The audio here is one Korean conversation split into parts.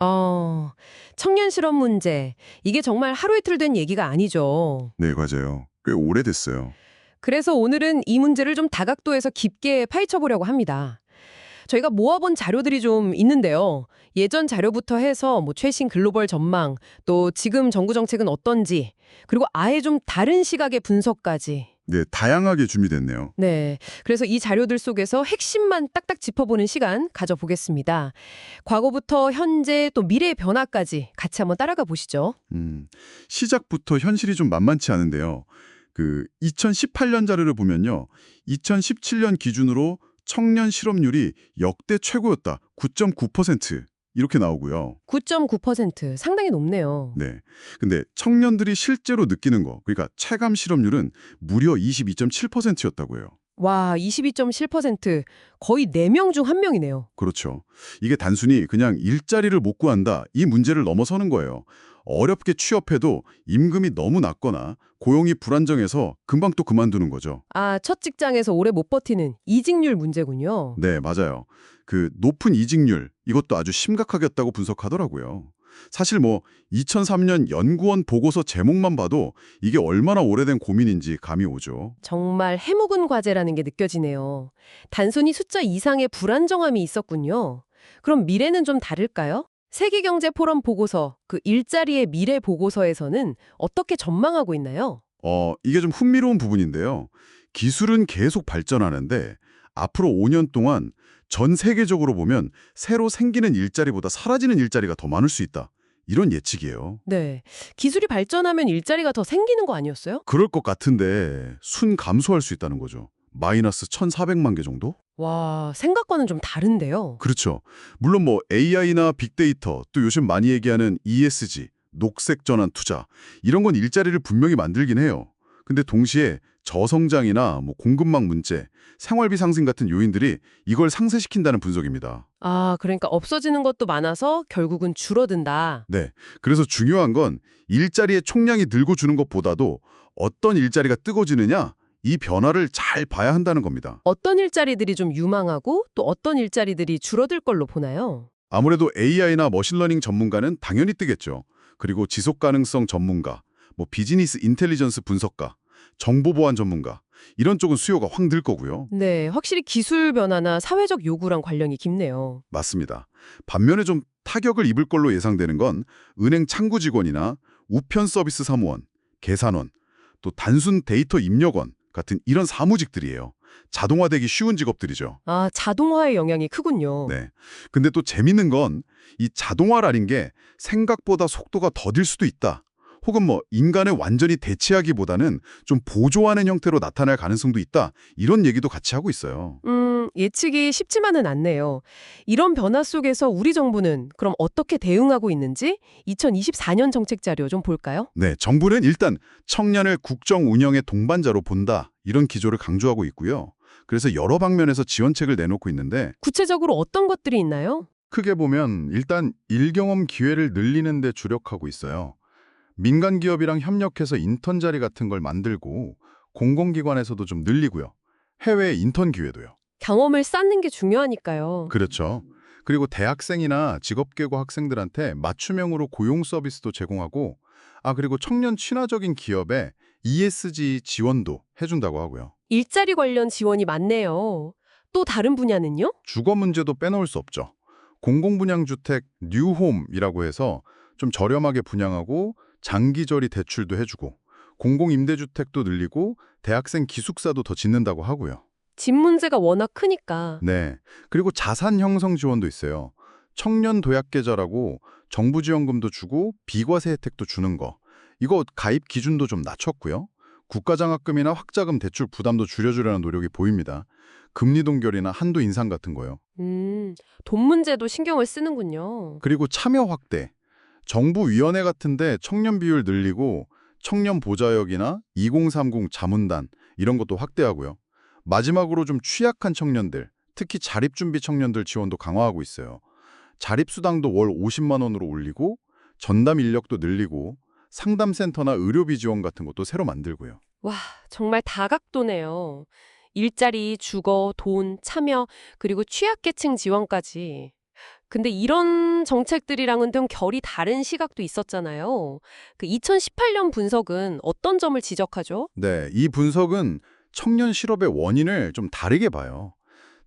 어, 청년 실업 문제. 이게 정말 하루 이틀 된 얘기가 아니죠. 네, 맞아요. 꽤 오래됐어요. 그래서 오늘은 이 문제를 좀 다각도에서 깊게 파헤쳐 보려고 합니다. 저희가 모아본 자료들이 좀 있는데요. 예전 자료부터 해서 뭐 최신 글로벌 전망, 또 지금 정부 정책은 어떤지, 그리고 아예 좀 다른 시각의 분석까지. 네, 다양하게 준비됐네요. 네. 그래서 이 자료들 속에서 핵심만 딱딱 짚어보는 시간 가져보겠습니다. 과거부터 현재 또 미래의 변화까지 같이 한번 따라가 보시죠. 시작부터 현실이 좀 만만치 않은데요. 2018년 자료를 보면요. 2017년 기준으로 청년 실업률이 역대 최고였다. 9.9% 이렇게 나오고요. 9.9% 상당히 높네요. 네. 근데 청년들이 실제로 느끼는 거, 그러니까 체감 실업률은 무려 22.7%였다고요. 와, 22.7%. 거의 4명 중 1명이네요. 그렇죠. 이게 단순히 그냥 일자리를 못 구한다, 이 문제를 넘어서는 거예요. 어렵게 취업해도 임금이 너무 낮거나 고용이 불안정해서 금방 또 그만두는 거죠. 아, 첫 직장에서 오래 못 버티는 이직률 문제군요. 네, 맞아요. 높은 이직률, 이것도 아주 심각하겠다고 분석하더라고요. 사실 2003년 연구원 보고서 제목만 봐도 이게 얼마나 오래된 고민인지 감이 오죠. 정말 해묵은 과제라는 게 느껴지네요. 단순히 숫자 이상의 불안정함이 있었군요. 그럼 미래는 좀 다를까요? 세계경제포럼 보고서, 그 일자리의 미래 보고서에서는 어떻게 전망하고 있나요? 이게 좀 흥미로운 부분인데요. 기술은 계속 발전하는데 앞으로 5년 동안 전 세계적으로 보면 새로 생기는 일자리보다 사라지는 일자리가 더 많을 수 있다. 이런 예측이에요. 네. 기술이 발전하면 일자리가 더 생기는 거 아니었어요? 그럴 것 같은데 순 감소할 수 있다는 거죠. 마이너스 1,400만 개 정도? 와, 생각과는 좀 다른데요. 그렇죠. 물론 AI나 빅데이터, 또 요즘 많이 얘기하는 ESG, 녹색 전환 투자, 이런 건 일자리를 분명히 만들긴 해요. 근데 동시에 저성장이나 공급망 문제, 생활비 상승 같은 요인들이 이걸 상쇄시킨다는 분석입니다. 아, 그러니까 없어지는 것도 많아서 결국은 줄어든다. 네. 그래서 중요한 건 일자리의 총량이 늘고 주는 것보다도 어떤 일자리가 뜨거워지느냐, 이 변화를 잘 봐야 한다는 겁니다. 어떤 일자리들이 좀 유망하고 또 어떤 일자리들이 줄어들 걸로 보나요? 아무래도 AI나 머신러닝 전문가는 당연히 뜨겠죠. 그리고 지속가능성 전문가, 비즈니스 인텔리전스 분석가, 정보보안 전문가, 이런 쪽은 수요가 확 늘 거고요. 네, 확실히 기술 변화나 사회적 요구랑 관련이 깊네요. 맞습니다. 반면에 좀 타격을 입을 걸로 예상되는 건 은행 창구 직원이나 우편 서비스 사무원, 계산원, 또 단순 데이터 입력원 같은 이런 사무직들이에요. 자동화되기 쉬운 직업들이죠. 아, 자동화의 영향이 크군요. 네. 근데 또 재밌는 건 이 자동화라는 게 생각보다 속도가 더딜 수도 있다. 혹은 인간을 완전히 대체하기보다는 좀 보조하는 형태로 나타날 가능성도 있다. 이런 얘기도 같이 하고 있어요. 예측이 쉽지만은 않네요. 이런 변화 속에서 우리 정부는 그럼 어떻게 대응하고 있는지 2024년 정책 자료 좀 볼까요? 네, 정부는 일단 청년을 국정 운영의 동반자로 본다. 이런 기조를 강조하고 있고요. 그래서 여러 방면에서 지원책을 내놓고 있는데 구체적으로 어떤 것들이 있나요? 크게 보면 일단 일경험 기회를 늘리는 데 주력하고 있어요. 민간 기업이랑 협력해서 인턴 자리 같은 걸 만들고 공공기관에서도 좀 늘리고요. 해외 인턴 기회도요. 경험을 쌓는 게 중요하니까요. 그렇죠. 그리고 대학생이나 직업계고 학생들한테 맞춤형으로 고용 서비스도 제공하고 그리고 청년 친화적인 기업에 ESG 지원도 해준다고 하고요. 일자리 관련 지원이 많네요. 또 다른 분야는요? 주거 문제도 빼놓을 수 없죠. 공공분양주택 뉴홈이라고 해서 좀 저렴하게 분양하고 장기저리 대출도 해주고 공공임대주택도 늘리고 대학생 기숙사도 더 짓는다고 하고요. 집 문제가 워낙 크니까. 네. 그리고 자산 형성 지원도 있어요. 청년 도약 계좌라고 정부 지원금도 주고 비과세 혜택도 주는 거. 이거 가입 기준도 좀 낮췄고요. 국가장학금이나 학자금 대출 부담도 줄여주려는 노력이 보입니다. 금리 동결이나 한도 인상 같은 거요. 돈 문제도 신경을 쓰는군요. 그리고 참여 확대. 정부 위원회 같은데 청년 비율 늘리고 청년 보좌역이나 2030 자문단 이런 것도 확대하고요. 마지막으로 좀 취약한 청년들, 특히 자립준비 청년들 지원도 강화하고 있어요. 자립수당도 월 50만 원으로 올리고 전담 인력도 늘리고 상담센터나 의료비 지원 같은 것도 새로 만들고요. 와, 정말 다각도네요. 일자리, 주거, 돈, 참여, 그리고 취약계층 지원까지. 근데 이런 정책들이랑은 좀 결이 다른 시각도 있었잖아요. 그 2018년 분석은 어떤 점을 지적하죠? 네, 이 분석은 청년 실업의 원인을 좀 다르게 봐요.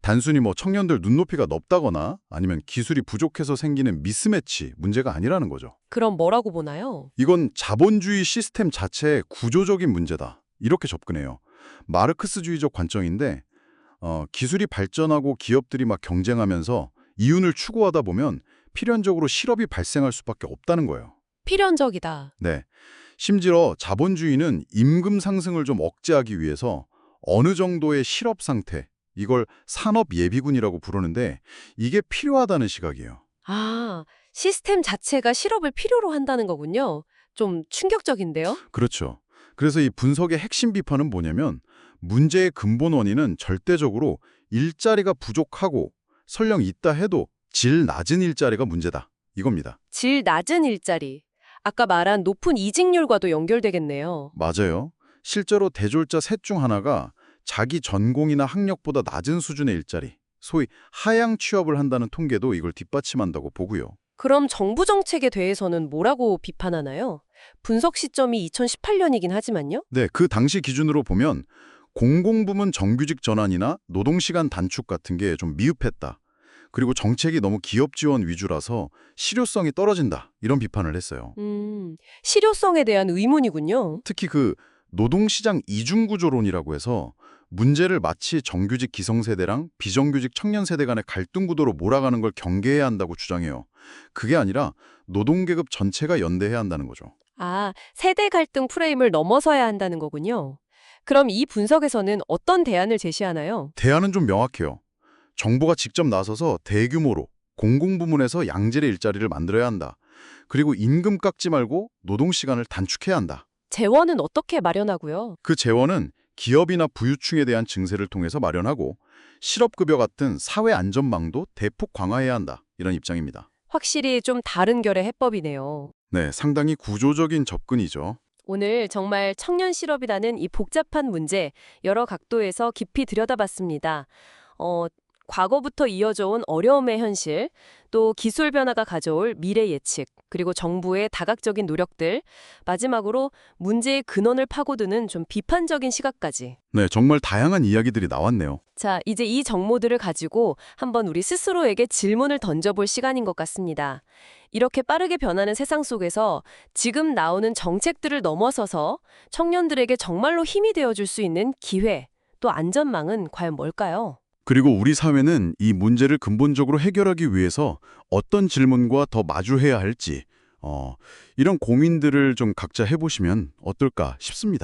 단순히 청년들 눈높이가 높다거나 아니면 기술이 부족해서 생기는 미스매치 문제가 아니라는 거죠. 그럼 뭐라고 보나요? 이건 자본주의 시스템 자체의 구조적인 문제다. 이렇게 접근해요. 마르크스주의적 관점인데 기술이 발전하고 기업들이 막 경쟁하면서 이윤을 추구하다 보면 필연적으로 실업이 발생할 수밖에 없다는 거예요. 필연적이다. 네. 심지어 자본주의는 임금 상승을 좀 억제하기 위해서 어느 정도의 실업 상태, 이걸 산업 예비군이라고 부르는데 이게 필요하다는 시각이에요. 아, 시스템 자체가 실업을 필요로 한다는 거군요. 좀 충격적인데요? 그렇죠. 그래서 이 분석의 핵심 비판은 뭐냐면 문제의 근본 원인은 절대적으로 일자리가 부족하고 설령 있다 해도 질 낮은 일자리가 문제다. 이겁니다. 질 낮은 일자리. 아까 말한 높은 이직률과도 연결되겠네요. 맞아요. 실제로 대졸자 셋 중 하나가 자기 전공이나 학력보다 낮은 수준의 일자리, 소위 하향 취업을 한다는 통계도 이걸 뒷받침한다고 보고요. 그럼 정부 정책에 대해서는 뭐라고 비판하나요? 분석 시점이 2018년이긴 하지만요. 네, 그 당시 기준으로 보면 공공부문 정규직 전환이나 노동시간 단축 같은 게 좀 미흡했다. 그리고 정책이 너무 기업 지원 위주라서 실효성이 떨어진다. 이런 비판을 했어요. 실효성에 대한 의문이군요. 특히 그 노동시장 이중구조론이라고 해서 문제를 마치 정규직 기성세대랑 비정규직 청년세대 간의 갈등 구도로 몰아가는 걸 경계해야 한다고 주장해요. 그게 아니라 노동계급 전체가 연대해야 한다는 거죠. 아, 세대 갈등 프레임을 넘어서야 한다는 거군요. 그럼 이 분석에서는 어떤 대안을 제시하나요? 대안은 좀 명확해요. 정부가 직접 나서서 대규모로 공공부문에서 양질의 일자리를 만들어야 한다. 그리고 임금 깎지 말고 노동시간을 단축해야 한다. 재원은 어떻게 마련하고요? 그 재원은 기업이나 부유층에 대한 증세를 통해서 마련하고 실업급여 같은 사회 안전망도 대폭 강화해야 한다. 이런 입장입니다. 확실히 좀 다른 결의 해법이네요. 네, 상당히 구조적인 접근이죠. 오늘 정말 청년 실업이라는 이 복잡한 문제 여러 각도에서 깊이 들여다봤습니다. 과거부터 이어져 온 어려움의 현실, 또 기술 변화가 가져올 미래 예측, 그리고 정부의 다각적인 노력들, 마지막으로 문제의 근원을 파고드는 좀 비판적인 시각까지. 네, 정말 다양한 이야기들이 나왔네요. 자, 이제 이 정보들을 가지고 한번 우리 스스로에게 질문을 던져볼 시간인 것 같습니다. 이렇게 빠르게 변하는 세상 속에서 지금 나오는 정책들을 넘어서서 청년들에게 정말로 힘이 되어줄 수 있는 기회, 또 안전망은 과연 뭘까요? 그리고 우리 사회는 이 문제를 근본적으로 해결하기 위해서 어떤 질문과 더 마주해야 할지, 이런 고민들을 좀 각자 해보시면 어떨까 싶습니다.